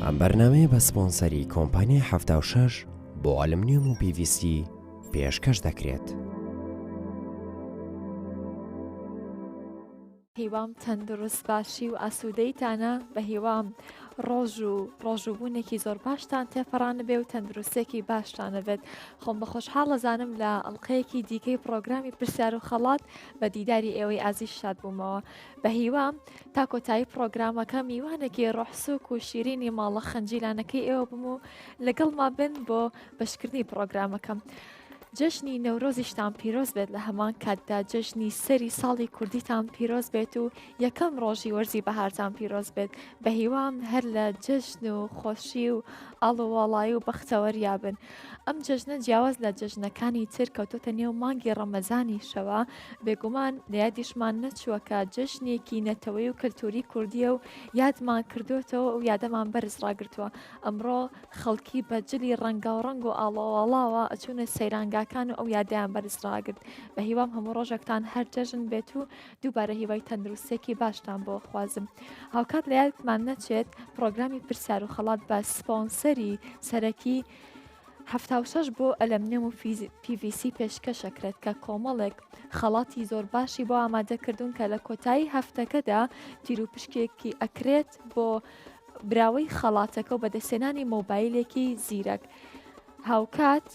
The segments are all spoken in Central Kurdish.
ئەم بەرنامەیە بە سپۆنسەری کۆمپانیای 76 بۆ ئەلومینیۆم و PVC پێشکەش دەکرێت. هیوام تەندروست باشی و ئاسوودەیتانە، بە هیوام ڕۆژوبوونێکی زۆر باشتان تێپەڕانە بێ و تەندروستێکی باشتانە بێت. خۆم بە خۆشحاڵەزانم لە ئەڵلقەیەکی دیکەی پرۆگرامی پرسیار و خەڵات بە دیداری ئێوەی ئازیز شاد بوومەوە. بە هیوام تا کۆتایی پرۆگرامەکە میوانێکی ڕۆحسووک و شیرینی ماڵە خەنجیلانەکەی ئێوە بم و لەگەڵما بن بۆ بەشکردنی پرۆگرامەکەم. جەژنی نەورۆزیشتان پیرۆز بێت لە هەمان کاتدا جەژنی سەری ساڵی کوردیتان پیرۆز بێت و یەکەم ڕۆژی وەرزی بەهارتان پیرۆز بێت. بە هیوام هەر لە جەژن و خۆشی و ئاڵووەڵایی و بەختەوەریابن. ئەم جەژنە جیاواز لە جەژنەکانی تر کەوتۆتە نێو مانگی ڕەمەزانی شەوە، بێگومان لە یادیشمان نەچووەکە جەژنێکی نەتەوەی و کەلتوری کوردیە و یادمان کردوێتەوە و یادەمان بەرز ڕاگرتووە. ئەمڕۆ خەڵکی بەجلی ڕەنگاوڕەنگ و ئاڵۆوەڵاوە ئەچوونە سەیرانگاکان و ئەو یادیان بەرز ڕاگرت. بە هیوام هەموو ڕۆژێکتان هەر جەژن بێت و دووبارە هیوای تەندروستێکی باشتان بۆ خوازم. هاوکات لە یادتمان نەچێت پرۆگرامی پرسیار و خەڵات بە سپۆنسەری سەرەکی 76 بۆ ئەلومینیۆم و PVC پێشکەشەکرێت کە کۆمەڵێک خەڵاتی زۆر باشی بۆ ئامادەکردوون کە لە کۆتایی هەفتەکەدا تیر و پشکێکی ئەکرێت بۆ براوەی خەڵاتەکە و بەدەستێنانی مۆبایلێکی زیرەک. هاوکات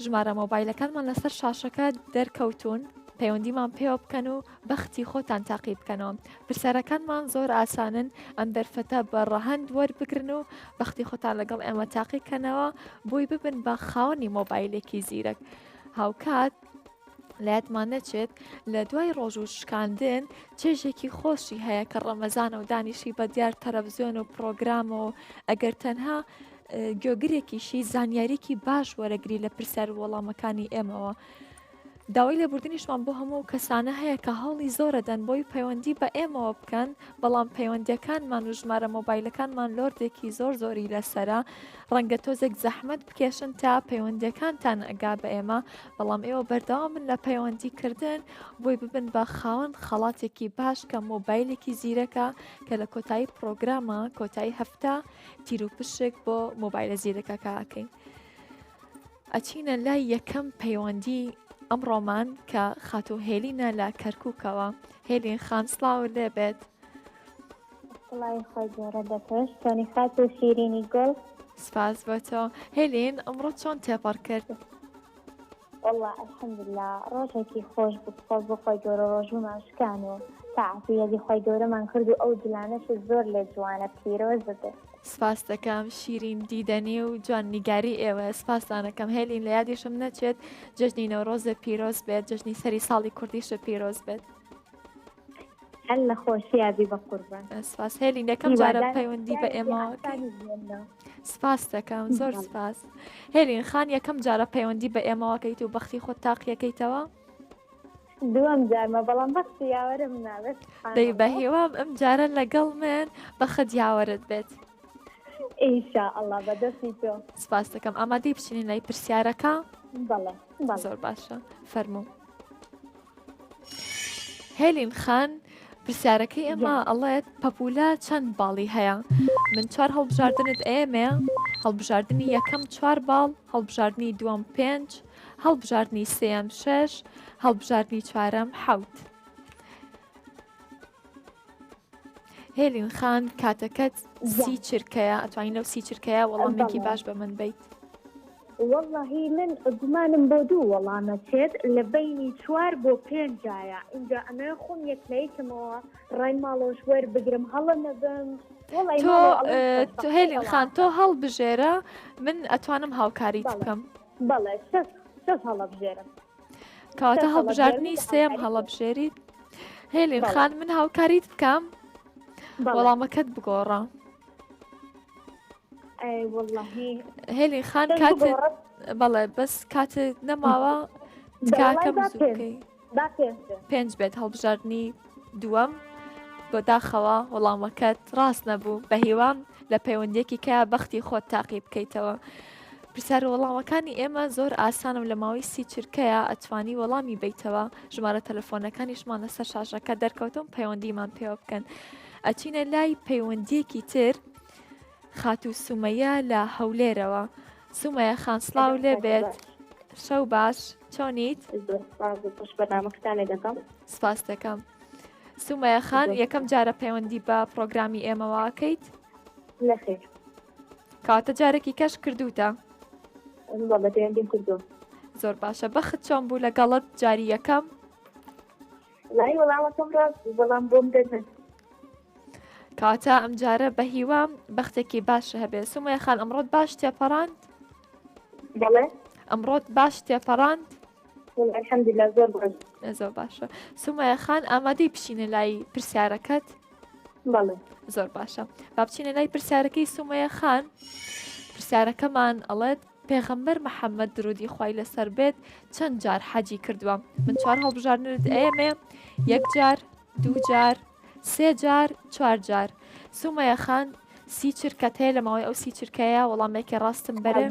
ژمارە مۆبایلەکانمان لەسەر شاشەکە دەرکەوتون، پەیوەندیمان پێوە بکەن و بەختی خۆتان تاقی بکەنەوە. پرسیارەکانمان زۆر ئاسانن، ئەم دەرفەتە بە ڕەهەند وەربگرن و بەختی خۆتان لەگەڵ ئێمە تاقی بکەنەوە بۆی ببن بە خاوەنی مۆبایلێکی زیرەک. هاوکات لایەتمان نەچێت لە دوای ڕۆژ و شکاندن چێژێکی خۆشی هەیە کە ڕەمەزانە و دانیشی بە دیار تەلەڤیزیۆن و پرۆگرام و ئەگەر تەنها گوێگرێکیشی زانیاریکی باش وەرەگری لە پرسیار و وەڵامەکانی ئێمەوە. داوای لێبوردنیشمان بۆ هەموو کەسانە هەیە کە هەوڵی زۆرە دەن بۆی پەیوەندی بە ئێمەوە بکەن، بەڵام پەیوەندیەکانمان و ژمارە مۆبایلەکانمان لۆردێکی زۆری لەسەرە. ڕەنگە تۆزێک زەحمەت بکێشن تا پەیوەندیەکانتان ئەگا بە ئێمە، بەڵام ئێوە بەردەوامن لە پەیوەندیکردن بۆی ببن بە خاوەن خەڵاتێکی باش کە مۆبایلێکی زیرەکە کە لە کۆتایی پرۆگرامە کۆتایی هەفتە تیر و پشک بۆ مۆبایلە زیرەکە کاکەین. ئەچینە لای یەکەم پەیوەندی ئەمڕۆمان کە خاتو هێلینە لە کەرکووکەوە. هێلین خان سڵاو لێبێت. سڵای خۆی گەورە دەپێش تۆنی خات و شیرینی گوڵ. سپاس بۆ تۆ. هێلین ئەمڕۆ چۆن تێپەڕ کرد؟ والله الحەمدوللا ڕۆژێکی خۆش بخۆش بۆ خۆی گەورە ڕۆژومان شکان و تاعاتیەزی خۆی گەورەمان کرد و ئەو جلانەش زۆر لێ جوانە پیرۆز بێت. سپاس دەکەم شیرین دیدەنی و جوان نیگاری ئێوە. سپاسدانەکەم هێلین، لە یادیشم نەچێت جەژنی نەورۆزە پیرۆز بێت، جەژنی سەری ساڵی کوردیشە پیرۆز بێت. هەر لە خۆشیابی بە قوربان. سپاس هێلین، یەکەم جارە پەیوەندی بە ئێمە. سپاس دەکەم، زۆر سپاس. هێلین خان یەکەم جارە پەیوەندی بە ئێمەوەکەیت و بەختی خۆت تاقیەکەیتەوە؟ دووەم جارمە، بەڵام بەختی یاوەرم نابێت. دەی بە هیوام ئەم جارە لەگەڵ من بەخت یاوەرت بێت. ئینشاءالله بەدەستی تۆ. سپاس دەکەم. ئامادەی بچینین لای پرسیارەکە؟ بەڵێ زۆر باشە، فەرموو. هێلین خان پرسیارەکەی ئێمە ئەڵێت پەپولە چەند باڵی هەیە؟ من 4 هەڵبژاردنت ئێمێ، هەڵبژاردننی یەکەم 4 باڵ، هەڵبژاردننی دووەم 5، هەڵبژاردننی سێم 6، هەڵبژاردننی چوارەم 7. هێلین خان کاتەکەت سی چرکەیە، ئەتوانین لەو سی چرکەیە وەڵامێکی باش بە من بیت؟ واللهی من گومانم بۆ دوو وەڵامە چێت لە بینی 4 بۆ 5 اینجا ئەمە خۆم یەکلەیتمەوە ڕای ماڵۆش وەربگرم هەڵە نەبم. تۆ هێلین خان تۆ هەڵبژێرە، من ئەتوانم هاوکاریت بکەم. بەڵێ 6 هەڵەبژێرم. کەواتە هەڵبژاردننی سێم هەڵەبژێریت. هێلین خان من هاوکاریت بکەم، وەڵامەکەت بگۆڕە. هێلین خان کاتت بەڵێ بەس کاتت نەماوە تکاکەم زووکەی 5 بێت. هەڵبژاردننی دووەم بۆ داخەوە وەڵامەکەت ڕاست نەبوو. بە هیوام لە پەیوەندێکی کە بەختی خۆت تاقی بکەیتەوە. پرسیار وەڵامەکانی ئێمە زۆر ئاسانم، لە ماوەی سی چرکەیە ئەتوانی وەڵامی بیتەوە. ژمارە تەلەفۆنەکانیشمان لەسەر شاشەکە دەرکەوتم، پەیوەندیمان پێوە بکەن. ئەچینە لای پەیوەندیەکی تر خاتوو سومەیە لە هەولێرەوە. سومەیە خان سڵاو لێ بێت. شەو باش، چۆنیت؟ پشت بەنامەکتانی دەکەم. سپاس دەکەم. سومەیە خان یەکەم جارە پەیوەندی بە پرۆگرامی ئێمەواکەیت؟ نەخێر. کاتە جارێکی کەش کردوتە؟ بەڵێ پەیوەندیم کردووە. زۆر باشە. بەخت چۆن بوو لەگەڵت جاری یەکەم؟ لای وەڵامەکەم ڕاست بوو، بەڵام بۆم دەرنێت. کاتە ئەم جارە بە هیوام بەختێکی باشە هەبێت. سومەیە خان ئەمڕۆت باش تێپەڕاند؟ بەڵێ ئەمڕۆت باش تێپەڕاند؟ الحەمدوللا زۆر باش. زۆر باشە. سومەیە خان ئامادەی بچینە لای پرسیارەکەت؟ بەڵێ. زۆر باشە. با بچینە لای پرسیارەکەی سومەیە خان. پرسیارەکەمان ئەڵێت پێغەمبەر محەممەد درودی خوای لەسەر بێت چەند جار حەجی کردووە؟ من 4 هەڵبژارنت ئێمێ 1 جار، 2 جار، 3 جار، 4 جار. سومەیە خان 30 چرکەت هەیە لە ماوەی ئەو 30 چرکەیە وەڵامێکی ڕاستم بەرێ؟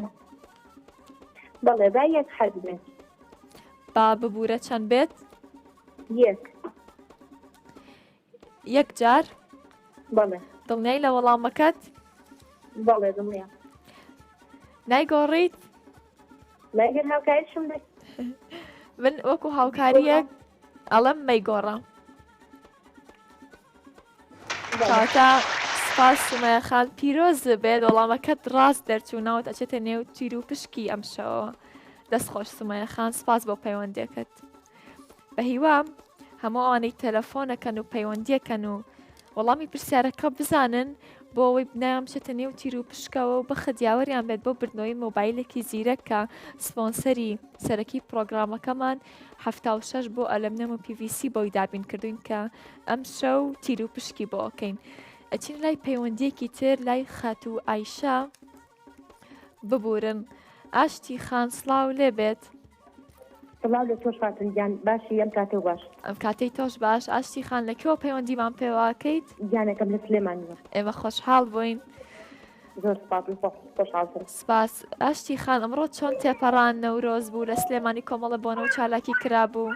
بەڵێ با 1 حەد بێت. با ببوورە چەند بێت؟ 1. 1 جار؟ بەڵێ. دڵنیای لە وەڵامەکەت؟ بەڵێ دڵنیام. نایگۆڕیت؟ لەگەر هاوکاریشم بێت. من وەکو هاوکاریەک ئەڵەم مەیگۆڕە. کاتە سپاس سومەیە خان پیرۆز بێت وەڵامەکەت ڕاست دەرچوونەوە ئەچێتە نێو تیر و پشکی ئەم شەوە. دەستخۆش سومەیە خان، سپاس بۆ پەیوەندیەکەت. بە هیوام هەموو ئەوانەی تەلەفۆنەکەن و پەیوەندیەکەن و وەڵامی پرسیارەکە بزانن بۆ ئەوەی بنام بچێتە نێو تیر و پشکەوە و بەخە دیاوەریان بێت بۆ بردنەوەی مۆبایلێکی زیرەک کە سپۆنسەری سەرەکی پرۆگرامەکەمان 76 بۆ ئەلەمنەم و PVC بۆی دابین کردوین کە ئەم شەو تیر و پشکی بۆ ئەەکەین. ئەچین لای پەیوەندیەکی تر لای خەت و ئایشە ببورن. ئاشتی خان سڵاو لێ بێت. سڵاو لە تۆش فاتنجان باشی ئەم کاتێ باش. ئەم کاتەی تۆش باش. ئاشتی خان لەکەوە پەیوەندیمان پێواکەیت؟ گیانەکەم لە سلێمانیوە. ئێمە خۆشحاڵ بووین. زۆر خۆشحاڵتر. سپاس. ئاشتی خان ئەمڕۆ چۆن تێپەڕان نەورۆز بوو لە سلێمانی کۆمەڵە بۆنە و چالاکی کرابوو؟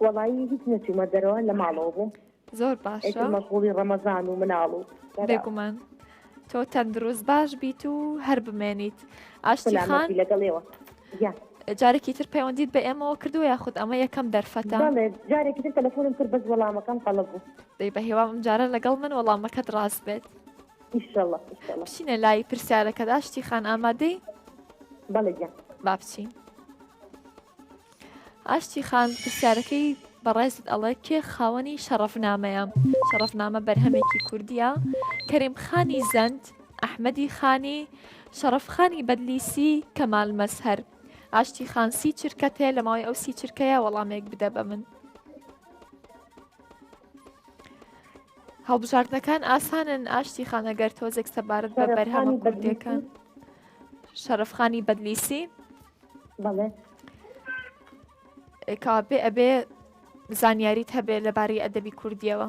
وەڵایی هیچ نەچوومە دەرەوە لە ماڵەوە بوو. زۆر باشە. مەشغوڵی ڕەمەزان و مناڵ و بێگومان تۆ تەندروست باش بیت و هەر بمێنیت. ئاشتی خان لەگەڵێەوە. جارێکی تر پەیوەندیت بە ئێمەوە کردو یاخود ئەمە یەکەم دەرفەتە؟ جارێکی تر تەلەفۆنم کرد بەس وەڵامەکەم قەڵەب بوو. دەی بە هێوام ئەم جارە لەگەڵ من وەڵامەکەت ڕاست بێت. ئینشەڵڵا. بچینە لای پرسیارەکەت. ئاشتی خان ئامادەی؟ بەڵێ گیان. با بچین. ئاشتی خان پرسیارەکەی بەڕێزت ئەڵێ کێ خاوەنی شەڕەفنامەیە؟ شەڕەفنامە بەرهەمێکی کوردیە. کەریم خانی زەند، ئەحمەدی خانی، شەڕەف خانی بەدلیسی، کەمال مەزهەر. ئاشتی خان 30 چرکەت هەیە لە ماوەی ئەو 30 چرکەیە وەڵامێک بدە بە من. هەڵبژاردنەکان ئاسانن ئاشتی خان ئەگەر تۆزێک سەبارەت بە بەرهەمە کوردیەکان. شەڕەف خانی بەدلیسی؟ بەڵێ. کابێ ئەبێ زانیاریت هەبێ لەبارەی ئەدەبی کوردیەوە.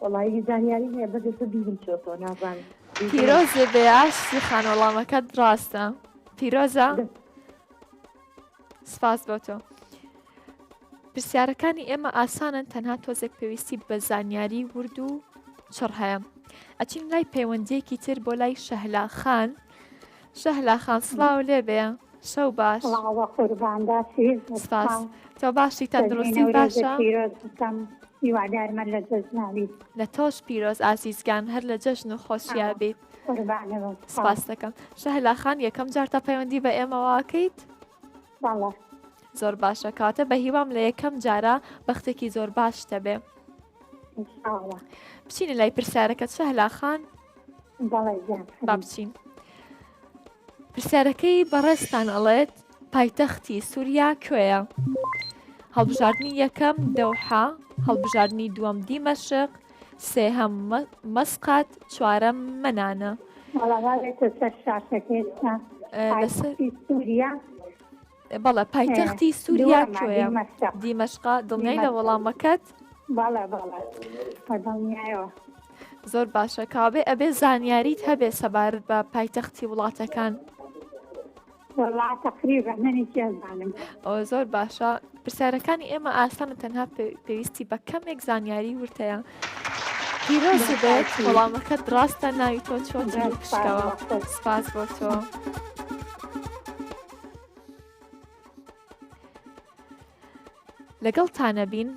وەڵایی زانیاری هەیە بەدەستە بیرم چۆتۆ نازانم. پیرۆزێ بێ ئاشتی خان وەڵامەکەت ڕاستە. پیرۆزە؟ سپاس بۆ تۆ. پرسیارەکانی ئێمە ئاسانن تەنها تۆزێک پێویستی بە زانیاری ورد و چڕ هەیە. ئەچین لای پەیوەندیەکی تر بۆ لای شەهلا خان. شەهلا خان سڵاو لێ بێ. شەو باش. سپاس. تۆ باشی تەندروستی باشە؟ هیوادارمە لە جەژناویت. لە تۆش پیرۆز ئازیزگان هەر لە جەژن و خۆشییا بیت. سپاس دەکەم. شەهلا خان یەکەم جار تا پەیوەندی بە ئێمە واکەیت؟ بەڵێ. زۆر باشە. کاتە بە هیوام لە یەکەم جارە بەختێکی زۆر باش دەبێ. بچینە لای پرسیارەکەت شەهلا خان. بەڵێ گیان. با بچین. پرسیارەکەی بەڕێستان ئەڵێت پایتەختی سووریا کوێیە؟ هەڵبژاردننی یەکەم دەوحا، هەڵبژاردننی دووەم دیمەشق، سێهەم مەسقات، چوارەم مەنانە. بەڵێ پایتەختی سووریا کوێیە؟ دیمەشقا. دڵنیای لە وەڵامەکەت؟ بەڵێ بەڵێ دڵنیایەوە. زۆر باشە. کابێ ئەبێ زانیاریت هەبێ سەبارەت بە پایتەختی وڵاتەکان. تقریبا منیشی زانم. ئەوە زۆر باشە. پرسیارەکانی ئێمە ئاسانە تەنها پێویستی بە کەمێک زانیاری ورتەیە. پیرۆزی بێت وەڵامەکەت ڕاستە ناوی تۆ چۆن تیر و پشکەوە سپاس بۆ تۆ لەگەڵتانە بین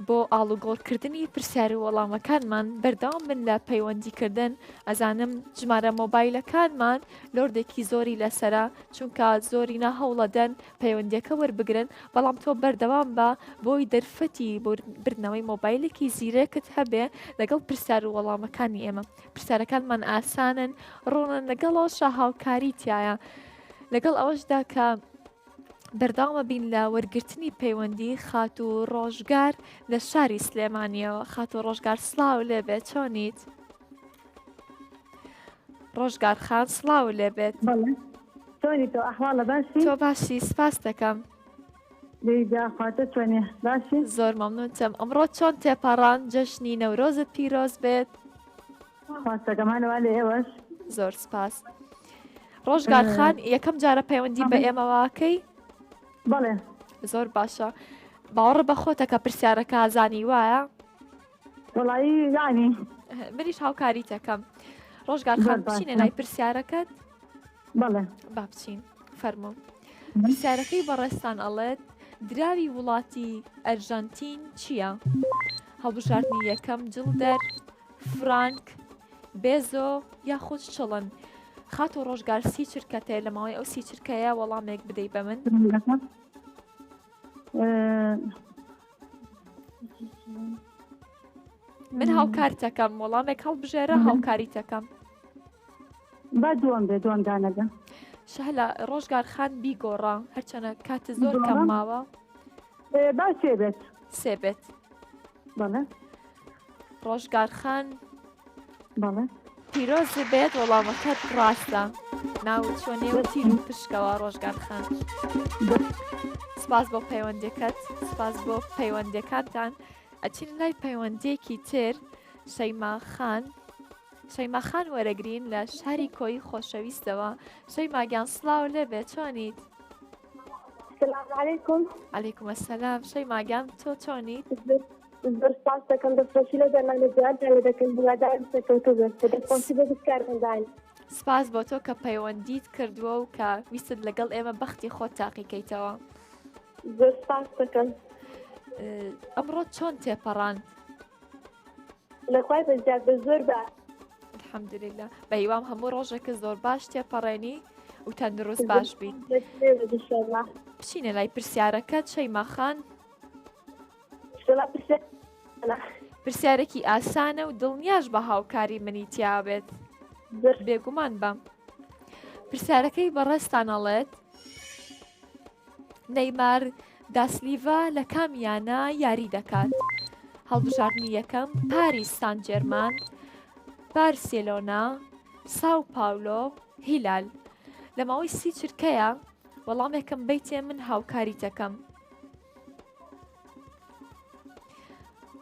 بۆ ئاڵوگۆڕکردنی پرسیار و وەڵامەکانمان بەردەوام بن لە پەیوەندیکردن ئەزانم ژمارە مۆبایلەکانمان لۆردێکی زۆری لەسرە چونکە زۆری ناهەوڵەدەن پەیوەندیەکە وەربگرن بەڵام تۆ بەردەوام بە بۆی دەرفەتی بۆ بردنەوەی مۆبایلێکی زیرەکت هەبێ لەگەڵ پرسیار و وەڵامەکانی ئێمە پرسیارەکانمان ئاسانن ڕۆنن لەگەڵەوەشە هاوکاری تایە لەگەڵ ئەوەشدا کە بەرداوامە بین لە وەرگرتنی پەیوەندی خات و ڕۆژگار لە شاری سلێمانیەوە خات و ڕۆژگار سڵاو لێبێت چۆنیت؟ ڕۆژگار خان سڵاو لێبێت چۆنی تۆ ئەحواڵە باشی؟ تۆ باشی سپاس دەکەم دەیجاخواتە چۆنێ باشی؟ زۆر مەمنونتم ئەمڕۆ چۆن تێپەڕان جەژنی نەورۆزت پیرۆز بێت؟ خواستەکەمانەوە لە ئێوەش زۆر سپاس ڕۆژگار خان یەکەم جارە پەیوەندی بە ئێمەواکەی؟ بەڵێ زۆر باشە باوەڕ بە خۆتەکە پرسیارەکە ئازانی وایە؟ وەڵایی یانی منیش هاوکاری دەکەم ڕۆژگار خان بچینە لای پرسیارەکەت؟ بەڵێ با بچین فەرموو پرسیارەکەی بەڕێستان ئەڵێت دراوی وڵاتی ئەرژەنتین چییە؟ هەڵبژاردننی یەکەم جڵدەر فرانک بێزۆ یاخود چڵن خات و ڕۆژگار سی چرکەتێ لە ماوەی ئەو سی چرکەیە وەڵامێک بدەی بە من من هاوکار دەکەم وەڵامێک هەڵبژێرە هاوکاری دەکەم با دووەم بێ دووەم دانەگە شەهلە ڕۆژگار خان بیگۆڕە هەرچەنە کاتە زۆر کەم ماوە با سێ بێت سێ بێت بەڵێ ڕۆژگار خان بەڵێ پیرۆزی بێت وەڵامەکەت ڕاستە ناو چۆنێوە تیر و پشکەوە ڕۆژگار خان سپاس بۆ پەیوەندەکەت سپاس بۆ پەیوەندەکانتان ئەچین لای پەیوەندێکی تر شەیما خان وەرەگرین لە شاری کۆی خۆشەویستەوە شەیماگیان سڵاو لێبێ چۆنیت؟ السلام عليكم عەلەیکوم ئەسەلام شەیماگیان تۆ چۆنیت؟ زۆر سپاس دەکەم دەستخۆشی لە دەرمانەجیات لە دەکەن بوادار سەکەوتو بێت دەستخۆشی بە بکارمەندان سپاس بۆ تۆ کە پەیوەندیت کردووە و کە ویست لەگەڵ ئێمە بەختی خۆت تاقیکەیتەوە زۆر سپاس دەکەم ئەمڕۆ چۆن تێپەڕان؟ لەخوای بەزیاد بە زۆر بە الحەمدولله بە هیوام هەموو ڕۆژێکە زۆر باش تێپەڕێنی و تەندروست باش بیت بچینە لای پرسیارەکەت شەیما خان پرسیارێکی ئاسانە و دڵنیاش بە هاوکاری منی تیابێت بێگومان بە پرسیارەکەی بەڕێستان ئەڵێت نەیمار داسلیڤا لە کامیانە یاری دەکات هەڵبژاردننی یەکەم پاریس سان جێرمان بارسێلۆنا ساو پاولۆ هیلال لە ماوەی سی چرکەیە وەڵامێکم بیتێ من هاوکاری دەکەم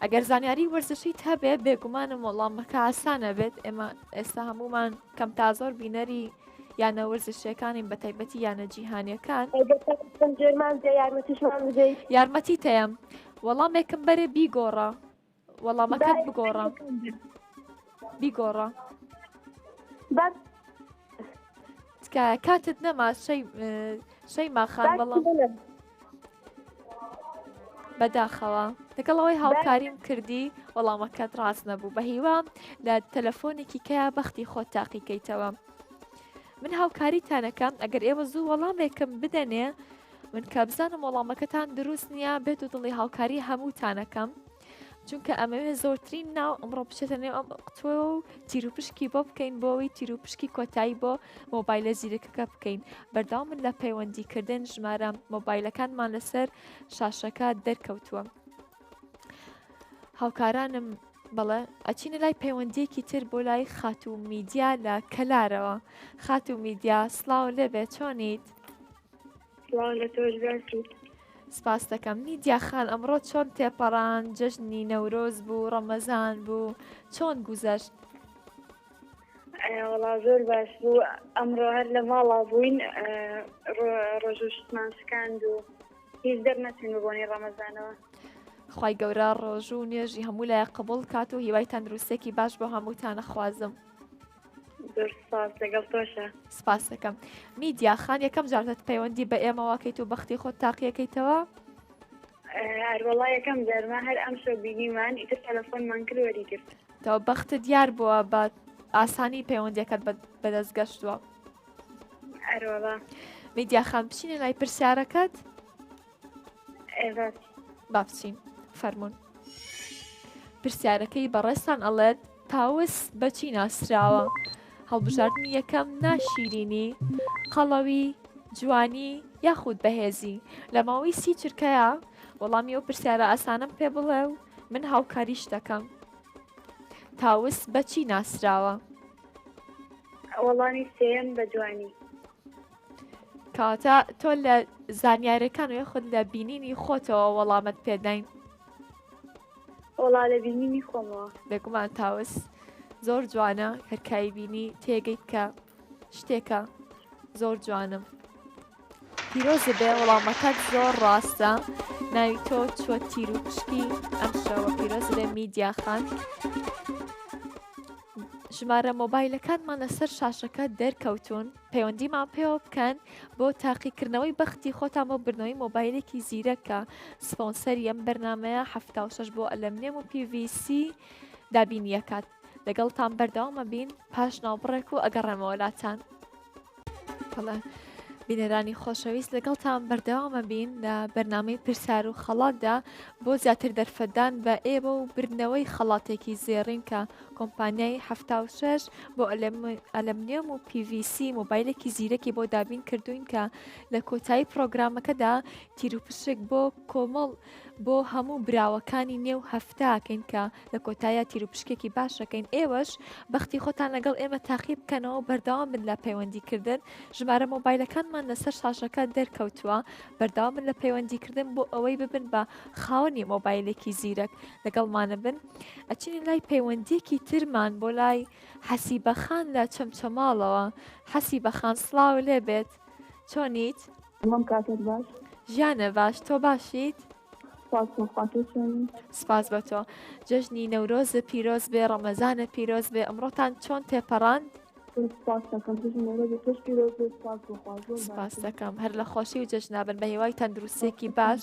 ئەگەر زانیاری وەرزشیت هەبێ بێگومانم وەڵامەکە ئاسانە بێت ئێمە ئێستا هەمومان کەم تا زۆر بینەری یانە وەرزشەکانی بە تایبەتی یانە جیهانیەکان یارمەتی تەیەم وەڵامێکم بەرێ بیگۆڕە وەڵامەکەت بگۆڕە بیگۆڕە کاتت نەما شەیما خان بەڵام بەداخەوە لەگەڵەوەی هاوکاریم کردی وەڵامەکەت ڕاست نەبوو بە هیوام لە تەلەفۆنێکی کەیا بەختی خۆت تاقیکەیتەوە من هاوکاریتانەکەم ئەگەر ئێوە زوو وەڵامێکم بدەنێ من کە بزانم وەڵامەکەتان دروست نییە بێت و دڵی هاوکاری هەمووتانەکەم چونکە ئەمەوێ زۆرترین ناو ئەمڕۆ بچێتە نێو ئەم قوتووە و تیرروپشکی بۆ بکەین بۆەوەی تیرروپشکی کۆتایی بۆ مۆبایلە زیرەکەکە بکەین بەرداوام من لە پەیوەندیکردن ژمارە مۆبایلەکانمان لەسەر شاشەکە دەرکەوتووە هاوکارانم بەڵێ ئەچینە لای پەیوەندیەکی تر بۆ لای خات و میدیا لە کەلارەوە خات و میدیا سڵاو لێبێ چۆنیت؟ سپاس دەکەم میدیا خان ئەمڕۆ چۆن تێپەڕان جەژنی نەورۆز بوو ڕەمەزان بوو چۆن گوزەشت؟ وەڵا زۆر باش بوو ئەمڕۆ هەر لە ماڵا بووین ڕۆژ و شتمان سکاند و هیچ دەرنەچین بۆنی ڕەمەزانەوە خی گەورە ڕۆژ و نوێژی هەموو لای قبول کات و هیوای تەندروستێکی باش بۆ هەمووتانە خوازم. زۆر سپاس لەگەڵ تۆشە. سپاس دەکەم. میدیا خان یەکەم جارتت پەیوەندی بە ئێمەواکەیت و بەختی خۆت تاقیەکەیتەوە؟ هەروەڵا یەکەم جارما هەر ئەم شەو بینیمان ئیتر تەلەفۆنمان کرد وەری کرد. تەوە بەختت دیار بووە بە ئاسانی پەیوەندیەکەت بەدەستگەشتووە. هەروەڵا. میدیا خان بچینە لای پرسیارەکەت؟ با بچین. فەرموون. پرسیارەکەی بەڕێستان ئەڵێت تاوس بەچی ناسراوە؟ هەڵبژاردننی یەکەم ناشیرینی، قەڵەوی، جوانی یاخود بەهێزی. لە ماوەی 30 چرکەیە وەڵامی ئەو پرسیارە ئاسانم پێ بڵێ و من هاوکاریش دەکەم. تاوس بەچی ناسراوە؟ وەڵامی سێم بە جوانی. کاتە تۆ لە زانیاریەکان و یاخود لە بینینی خۆتەوە وەڵامت پێداین. وەڵا لە بینینی خۆمەوە. بێگومان تاوس زۆر جوانە، هەرکایی بینی تێگەیت کە شتێکە زۆر جوانم. پیرۆزە بێ وەڵامەکەت زۆر ڕاستە، ناوی تۆ چوە تیر و پشکی ئەم شەوە. پیرۆز بێ میدیا خان. ژمارە مۆبایلەکانمان لەسەر شاشەکە دەرکەوتون، پەیوەندیمان پێوە بکەن بۆ تاقیکردنەوەی بەختی خۆتان بۆ بردنەوەی مۆبایلێکی زیرەکە. سپۆنسەری ئەم بەرنامەیە 76 بۆ ئەلەمنێم و PVC دابینیەکات. لەگەڵتان بەردەوامە بین پاش ناوبڕێک و ئەگەڕێمەوە لاتان. بینەرانی خۆشەویست لەگەڵتان بەردەوامە بین لە بەرنامەی پرسیار و خەڵاتدا بۆ زیاتر دەرفەتدان بە ئێوە و بردنەوەی خەڵاتێکی زێڕین کە کۆمپانیای 76 بۆ ئەلەمنیۆم و PVC مۆبایلێکی زیرەکی بۆ دابین کردوین کە لە کۆتایی پرۆگرامەکەدا تیروپشک بۆ کۆمەڵ بۆ هەموو براوەکانی نێو هەفتاکەین کە لە کۆتایە تیروپشکێکی باشەکەین. ئێوەش بەختی خۆتان لەگەڵ ئێمە تاقی بکەنەوە بەردەوام من لە پەیوەندیکردن. ژمارە مۆبایلەکانمان لەسەر شاشەکە دەرکەوتووە، بەردەوام من لە پەیوەندیکردن بۆ ئەوەی ببن بە خاوەنی مۆبایلێکی زیرەک لەگەڵمانە بن. ئەچینی لای پەیوەندیەکی ترمان بۆ لای حەسیبەخان لە چەمچەماڵەوە. حەسیبەخان سڵاو لێ بێت، چۆنیت؟ کاتت باش؟ ژیانە باش، تۆ باشیت؟ سپاس بە تۆ. جەژنی نەورۆزە پیرۆز بێ، ڕەمەزانە پیرۆز بێ. ئەمڕۆتان چۆن تێپەڕاند؟ سپاس دەکەم. هەر لە خۆشی و جەژنابن بە هیوای تەندروستێکی باش.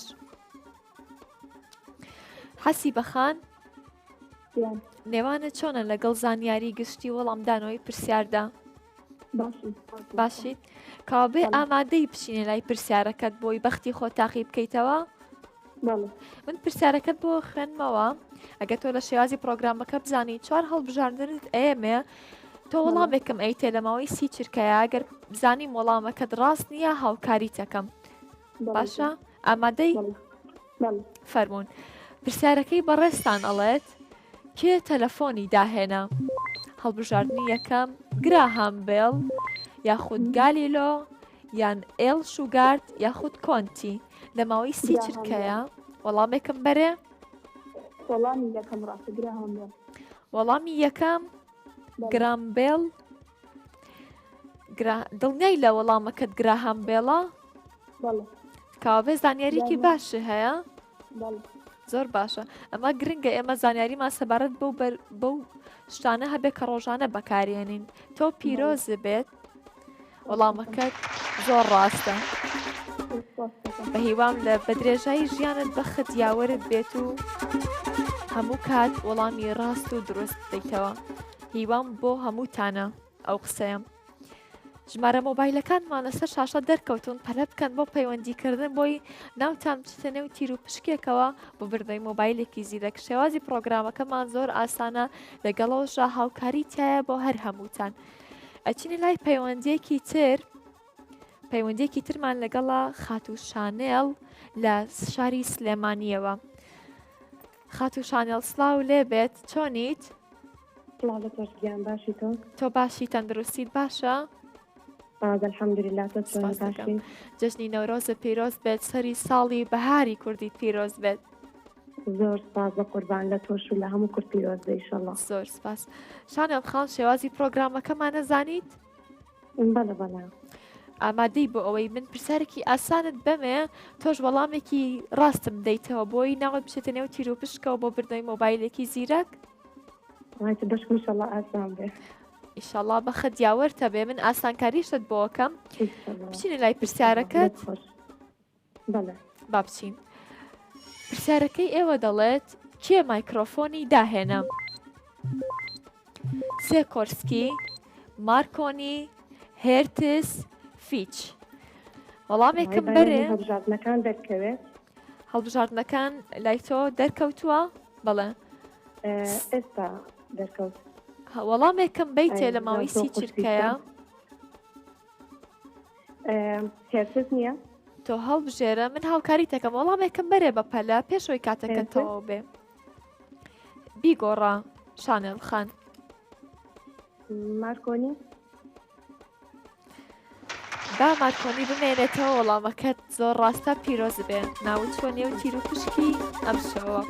حەسیبەخان نێوانە چۆنە لەگەڵ زانیاری گشتی وەڵامدانەوەی پرسیاردا؟ باشیت؟ کاوابێ ئامادەی بچینە لای پرسیارەکەت بۆی بەختی خۆ تاقی بکەیتەوە؟ من پرسیارەکەت بۆ خوێنمەوە. ئەگە تۆ لە شێوازی پرۆگرامەکە بزانی 4 هەڵبژاردنت ئێمێ تۆ وەڵامێکم ئەیتێ لە ماوەی 30 چرکەیە. ئەگەر بزانی وەڵامەکەت ڕاست نییە هاوکاری تەکەم. باشە؟ ئامادەی؟ فەرموون. پرسیارەکەی بەڕێستان ئەڵێت کێ تەلەفۆنی داهێنا؟ هەڵبژاردننی یەکەم گراهام بێڵ یاخود گالیلۆ یان ئێل شوگارد یاخود کۆنتی. لە ماوەی 30 چرکەیە وەڵامێکم بەرێ؟ وەڵامی یەکەم گرام بێڵ. دڵنیای لە وەڵامەکەت گراهام بێڵە؟ کاوابێ زانیاریکی باشی هەیە؟ زۆر باشە. ئەمە گرنگە ئێمە زانیاریمان سەبارەت بەو شتانە هەبێ کە ڕۆژانە بەکارێنین. تۆ پیرۆزە بێت، وەڵامەکەت زۆر ڕاستە. بە هیوام لە بەدرێژایی ژیانت بەخت یاوەرت بێت و هەموو کات وەڵامی ڕاست و دروست دەیتەوە. هیوام بۆ هەمووتانە ئەو قسەیەم. ژمارە مۆبایلەکانمان لەسەر شاشە دەرکەوتون، پەلە بکەن بۆ پەیوەندیکردن بۆی ناوتان بچتە نێو تیر و پشکێکەوە بۆ بردەوەی مۆبایلێکی زیرەک. شێوازی پرۆگرامەکەمان زۆر ئاسانە، لەگەڵەوەشە هاوکاری تایە بۆ هەر هەمووتان. ئەچینە لای پەیوەندیەکی تر. پەیوەندیەکی ترمان لەگەڵە خاتو شانێڵ لە شاری سلێمانیەوە. خاتو شانێڵ سڵاو لێ بێت، چۆنیت؟ تۆ باشی؟ تەندروستیت باشە؟ الحەمدولله. جەژنی نەورۆزە پیرۆز بێت، سەری ساڵی بەهاری کوردیت پیرۆز بێت. زۆر سپاس بە قوربان لە تۆش و لە هەموو کورد پیرۆز بێ ئینشەڵڵا. زۆر سپاس. شانێڵ خان شێوازی پرۆگرامەکەمان نەزانیت؟ بەڵێ. ئامادەی بۆ ئەوەی من پرسیارێکی ئاسانت بەمێ تۆش وەڵامێکی ڕاستم دەیتەوە بۆی ناوت بچێتە نێو تیر و پشکەوە بۆ بردنەوەی مۆبایلێکی زیرەک. وایە بەشم ئینشەڵڵا ئاسان بێ. ئیشەڵڵا بەخە دیاوەرتە بێ من ئاسانکاریشت بۆ ئەەکەم. بچینە لای پرسیارەکەت. بەڵێ با بچین. پرسیارەکەی ئێوە دەڵێت کێ مایکرۆفۆنی داهێنا؟ سێکۆرسکی، مارکۆنی، هێرتس، فیچ. وەڵامێکم بەرێ. هەڵبژاردنەکان دەرکەوێت. هەڵبژاردنەکان لای تۆ دەرکەوتووە؟ بەڵێ. ئێستا دەرکەوت. وەڵامێکم بیتێ لە ماوەی سی چرکەیە. هێرتس نییە؟ تۆ هەڵبژێرە من هاوکاری دەکەم وەڵامێکم بەرێ بە پەلە پێشەوەی کاتەکە تەواو بێ. بیگۆڕە شانێڵ خان. مارکۆنی؟ با مارکۆنی بمێنێتەوە وەڵامەکەت زۆر ڕاستە پیرۆز بێ. ناوت چۆ نێو تیر و پشکی ئەم شەوە.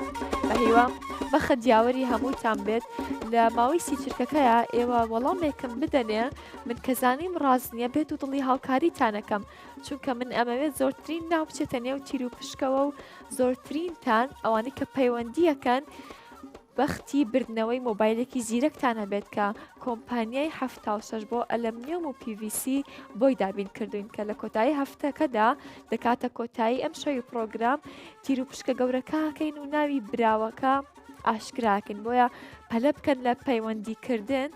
بە هیوام بەخە دیاوەری هەمووتان بێت لە ماوەی سی چرکەکەیە ئێوە وەڵامێکم بدەنێ من کەزانیم ڕاز نییە بێت و دڵی هاوکاریتانەکەم چونکە من ئەمەوێت زۆرترین ناو بچێتە نێو تیر و پشکەوە و زۆرترینتان ئەوانەی کە پەیوەندیەکەن بەختی بردنەوەی مۆبایلێکی زیرەکتان هەبێت کە کۆمپانیای 76 بۆ ئەلەمنیۆم و PVC بۆی دابین کردوین کە لە کۆتایی هەفتەکەدا دەکاتە کۆتایی ئەم شەوی پرۆگرام تیر و پشکە گەورەکە هەکەین و ناوی براوەکە ئاشکراکەین بۆیە پەلە بکەن لە پەیوەندیکردن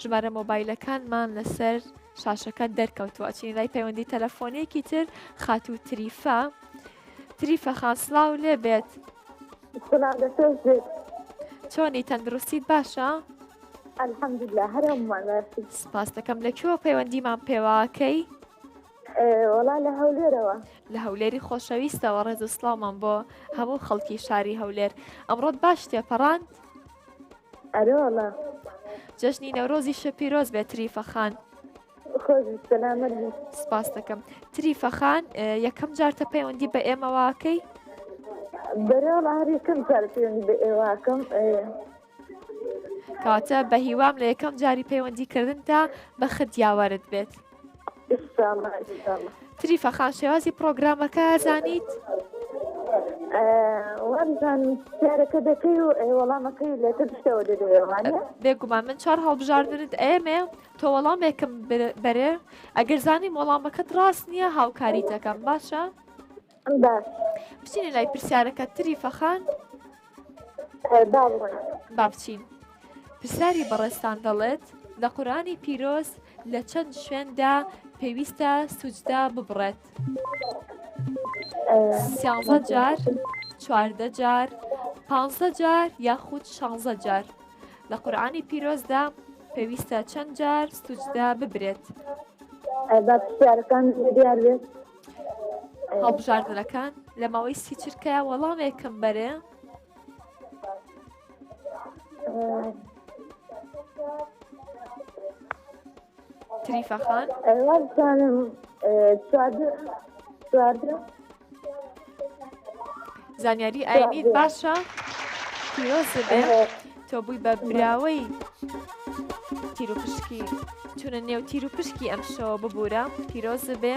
ژمارە مۆبایلەکانمان لەسەر شاشەکە دەرکەوتووە ئەچین لای پەیوەندی تەلەفۆنێکی تر خات و تریفە خانسلااو لێ بێت. چۆنی تەندروستیت باشە؟ الحەمدولله هەرێمان باشی. سپاس دەکەم لەکوێوە پەیوەندیمان پێواکەی؟ وەڵا لە هەولێرەوە. لە هەولێری خۆشەویستەوە ڕێز و سڵاومان بۆ هەموو خەڵکی شاری هەولێر. ئەمڕۆت باش تێپەڕاند؟ ئەرێ وەڵا. جەژنی نەورۆزی شەپیرۆز بێت تریفە خان. خۆشی سەلامەت بێت. سپاس دەکەم. تریفە خان یەکەم جارتە پەیوەندی بە ئێمەواکەی؟ بەرێوەڵا هەر یەکەم جار پەیوەندی بە ئێواکەم. کەواتە بە هیوام لە یەکەم جاری پەیوەندیکردندا بەخە دیاوەرت بێت. ئینشاءڵڵا ئینشاءڵڵا. تریفە خان شێوازی پرۆگرامەکە زانیت؟ وەرزانم پرسیارەکە دەکەی و وەڵامەکەی لێتە پشتەوە دەدەوێت. بێگومان من 4 هەڵبژاردنت ئێمێ تۆ وەڵامێکم بەرێ ئەگەر زانیم وەڵامەکەت ڕاست نییە هاوکاری دەکەم باشە؟ باش. بچینە لای پرسیارەکە تریفە خان؟ با بچین. پرسیاری بەڕێستان دەڵێت لە قورئانی پیرۆز لە چەند شوێندا پێویستە سوجدا ببڕێت؟ 13 جار، 14 جار، 15 جار یاخود 16 جار. لە قورئانی پیرۆزدا پێویستە چەند جار سوجدا ببرێت؟ با پرسیارەکان دیار بێت. هەڵبژاردنەکان لە ماوەی سی چرکەیە وەڵامێکم بەرێ. تریفە خان؟ وەرزانم 14. زانیاری ئاینیت باشە؟ پیرۆز بێ تۆ بووی بە براوەی تیر و پشکی چونە نێو تیر و پشکی ئەم شەوە ببوورە پیرۆز بێ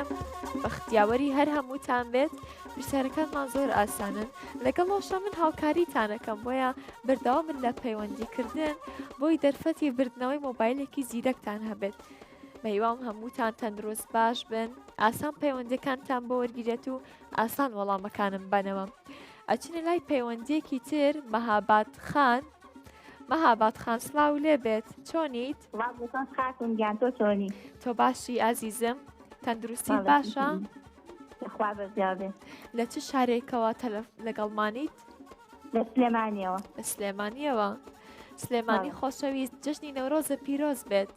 بەختیاوەری هەر هەمووتان بێت. پرسیارەکانمان زۆر ئاسانن لەگەڵەوەشە من هاوکاریتانەکەم بۆیە بەردەوام من لە پەیوەندیکردن بۆی دەرفەتی بردنەوەی مۆبایلێکی زیرەکتان هەبێت. بە هیوام هەمووتان تەندروست باش بن ئاسان پەیوەندەکانتان بۆ وەرگیرێت و ئاسان وەڵامەکانم بنەوە. ئەچینە لای پەیوەندیەکی تر مەهاباد خان. مەهاباد خان سڵاو لێ بێت چۆنیت؟ خاتون گیان تۆ چۆنی؟ تۆ باشی ئازیزم تەندروستی باشە؟ خوا بەزیابێ. لە چ شارێکەوە لەگەڵمانیت؟ لە سلێمانیەوە. لە سلێمانیەوە. سلێمانی خۆشەویست جژنی نەورۆزە پیرۆز بێت.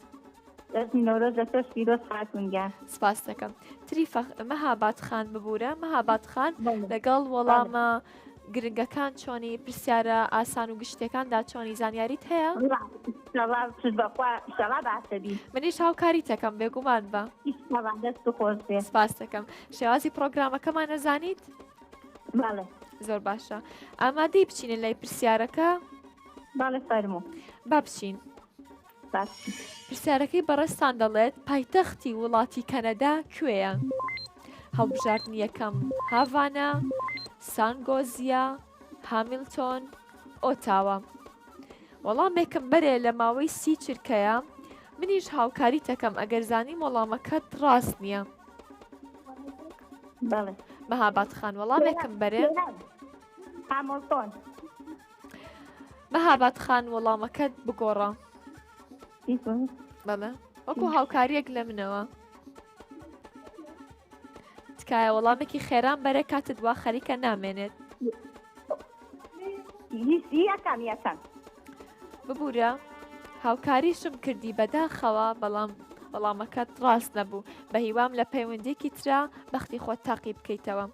جژنی نەورۆز لە تۆش پیرۆز خاتون گیان. سپاس دەکەم. تریفە مەهاباد خان ببوورە. مەهاباد خان لەگەڵ وەڵامە گرنگەکان چۆنی پرسیارە ئاسان و گشتەکاندا چۆنی زانیاریت هەیە؟ منیش هاوکاری دەکەم بێگومان بە. سپاس دەکەم. شێوازی پرۆگرامەکەمان نەزانیت؟ بەڵێ. زۆر باشە. ئامادەی بچینە لای پرسیارەکە؟ بەڵێ فەرموو. با بچین. باسی پرسیارەکەی بەڕێستان دەڵێت پایتەختی وڵاتی کەنەدا کوێیە؟ هەڵبژاردننی یەکەم هاڤانە، سانگۆزیە، هامیلتۆن، ئۆتاوە. وەڵامێکم بەرێ لە ماوەی 30 چرکەیە، منیش هاوکاری دەکەم ئەگەر زانیم وەڵامەکەت ڕاست نییە. بەڵێ مەهاباد خان وەڵامێکم بەرێ. هامڵتۆن مەهاباد خان وەڵامەکەت بگۆڕە. دیتون بەڵێ وەکو هاوکاریەک لە منەوە. تکایە وەڵامێکی خێران بەرە کاتت وا خەریکە نامێنێت. یەکەم یەکەم ببوورە هاوکاریشم کردی بەداخەوە بەڵام وەڵامەکەت ڕاست نەبوو. بە هیوام لە پەیوەندێکی ترا بەختی خۆت تاقی بکەیتەوە.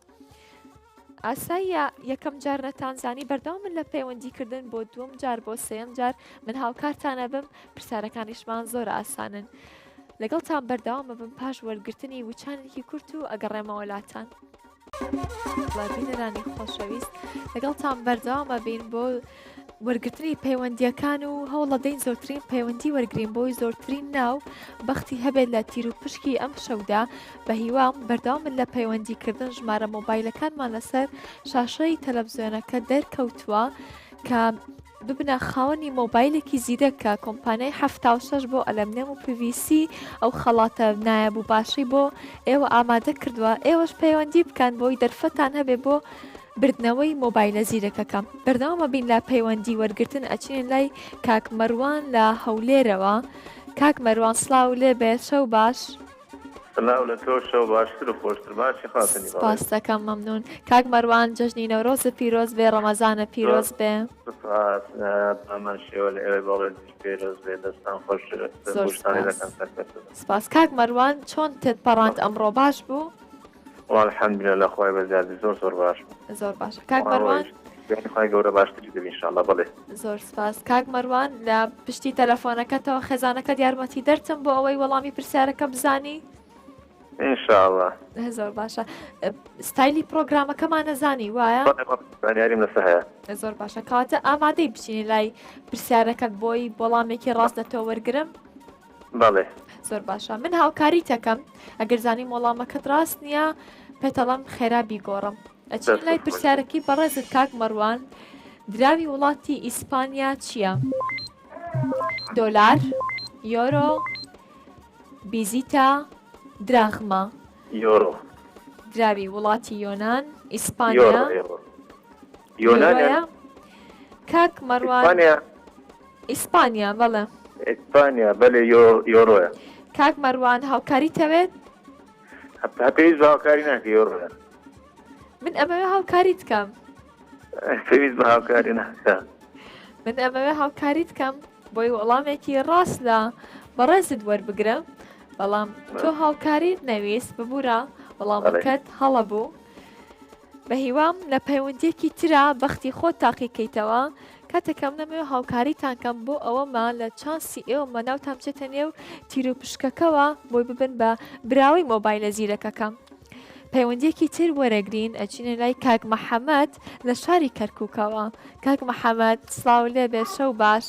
ئاساییە یەکەم جار نەتانزانی بەردەوام من لە پەیوەندیکردن بۆ دووەم جار بۆ سێم جار من هاوکارتانە بم، پرسیارەکانیشمان زۆر ئاسانن. لەگەڵتان بەردەوامە بم پاش وەرگرتنی وچانێکی کورت و ئەگەڕێمە وڵاتان. بینەرانی خۆشەویست لەگەڵتان بەردەوامە بین بۆ وەرگرتنی پەیوەندیەکان و هەوڵە دەین زۆرترین پەیوەندی وەرگین بۆی زۆرترین ناو بەختی هەبێت لە تیر و پشکی ئەم شەودا. بە هیوام بەردەوامن لە پەیوەندیکردن ژمارە مۆبایلەکانمان لەسەر شاشەی تەلەڤیزیۆنەکە دەرکەوتووە کە ببنە خاوەنی مۆبایلێکی زیرەکە کۆمپانیای 76 بۆ ئەلەمنێم و PVC ئەو خەڵاتە نایەب و باشی بۆ ئێوە ئامادە کردووە. ئێوەش پەیوەندی بکەن بۆی دەرفەتان هەبێ بۆ بردنەوەی مۆبایلە زیرەکەکەم. بەردەوامە بین لە پەیوەندی وەرگرتن ئەچین لای کاک مەروان لە هەولێرەوە. کاک مەروان سڵاو لێ بێت، شەو باش. سلااو لە تۆ شەو باشتر و خۆشتر باشی خاتنی سپاس دەکەم مەمنون. کاک مەروان جەژنی نەورۆزە پیرۆز بێ، ڕەمەزانە پیرۆز بێ. ئەمان شێوە لە ئێوەی باڵێزیش پێرۆز بێ، دەستان خۆش بوشتانی دەکەن سەرکەوتن. سپاس. کاک مەروان چۆن تێت پەڕاند ئەمڕۆ باش بوو؟ الحەمدولێ لە خۆی بەزیادی زۆر باش بوو. زۆر باشە. کاک مەروان خی گەورە باشتری دەبی ئینشاڵڵا. بڵێ زۆر سپاس. کاک مەروان لە پشتی تەلەفۆنەکەتەوە خێزانەکەت یارمەتی دەرچم بۆ ئەوەی وەڵامی پرسیارەکە بزانی؟ ئینشاءڵڵا. زۆر باشە. ستایلی پرۆگرامەکەمان نەزانی وایە؟ زانیاریم لەسەر هەیە. زۆر باشە. کەواتە ئامادەی بچینی لای پرسیارەکەت بۆی وەڵامێکی ڕاست دەتەوە وەرگرم؟ بەڵێ زۆر باشە. من هاوکاری دەکەم ئەگەر زانیم وەڵامەکەت ڕاست نییە پێتەڵەم خێرابی گۆڕم. ئەچین لای پرسیارەکی بەڕێزت کاک مەروان. دراوی وڵاتی ئیسپانیا چییە؟ دۆلار، یۆرۆ، بیزیتە، دراغمە؟ یۆرۆ. دراوی وڵاتی یۆنان ئیسپانیا یۆرۆیە؟ کاک مەروان ئیسپانیا. بەڵێ ئیسپانیا بەڵێ یۆرۆیە. کاک مەروان هاوکاری تەوێت؟ پێویست بە هاوکاری ناکە یۆرۆیە. من ئەمەوێ هاوکاری دکەم. پێویست بە هاوکاری ناکە. من ئەمەوێ هاوکاری دکەم بۆی وەڵامێکی ڕاست لە بەڕێزت وەربگرە، بەڵام تۆ هاوکاریت نەویست ببوورە وەڵامەکەت هەڵە بوو. بە هیوام لە پەیوەندێکی ترا بەختی خۆت تاقیکەیتەوە کاتێکم نەمەوێ هاوکاریتان کەم بۆ ئەوەمە لە چانسی ئێوەمە ناوتان بچێتە نێو تیر و پشکەکەوە بۆی ببن بە براوی مۆبایلە زیرەکەکەم. پەیوەندێکی تر وەرەگرین ئەچینە لای کاک مەحەمەد لە شاری کەرکووکەوە. کاک مەحەمەد سڵاو لێ بێ، شەو باش.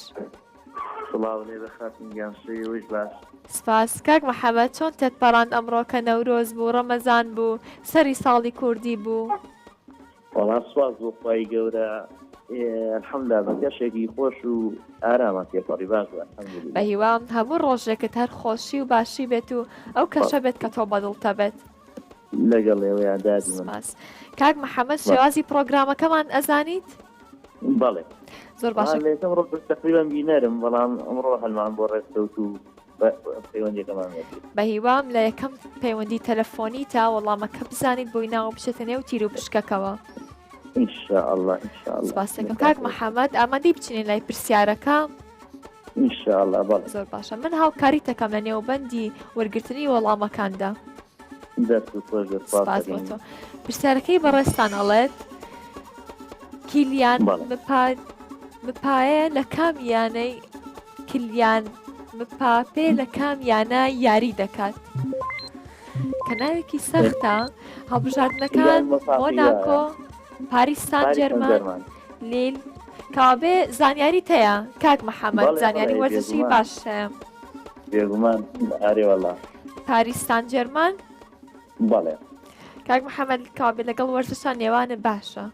سڵاو لێ بەخاتم گیانشەی وش باش. سپاس. کاک مەحەمەد چۆن تێت پەڕاند ئەمڕۆ کە نەورۆز بوو، ڕەمەزان بوو، سەری ساڵی کوردی بوو؟ وەڵام سواز بۆ خوای گەورە الحەمدوللا بە گەشێکی خۆش و ئارامە تێپەڕی باش بوو بە هیوام هەموو ڕۆژێکت هەر خۆشی و باشی بێت و ئەو کەشە بێت کە تۆ بەدڵتە بێت. لەگەڵ ئێوەیان دادی من. کاک مەحەمەد شێوازی پرۆگرامەکەمان ئەزانیت؟ بەڵێ زۆر باشە. ڕۆ تقریبا بینەرم بەڵام ئەمڕۆ هەلمان بۆ ڕێککەوت و پەیوەندیەکەمان بە هیوام لە یەکەم پەیوەندی تەلەفۆنی تا وەڵامەکە بزانیت بۆی ناوە بچێتە نێو تیر و پشکەکەوە. ئینشاءڵڵا ئینشاءڵڵا. سپاس دەکەم. کاک مەحەمەد ئامادەی بچینێ لای پرسیارەکە؟ ئینشاءڵڵا. بەڵێ زۆر باشە. من هاوکاری دەکەم لە نێوبەندی وەرگرتنی وەڵامەکاندا. سپاس بۆ تۆ. پرسیارەکەی بەڕێستان ئەڵێت کیلیان مپایە لە کام یانەی کلیان مپاپێ لە کام یانە یاری دەکات؟ کە ناوێکی سەختە. هەڵبژاردنەکان مۆناکۆ، پاریس سان ژێرمان، لیل، کابێ زانیاری هەیە کاک محەممەد بەڵێ، زانیاری بەڵێ، وەرزشی بێگومان. باش هەیە بێگومان ئارێوەڵا پاریستان جەرمان بەڵێ کاک محەممەد کابێ لەگەڵ وەرزشان نێوانە باشە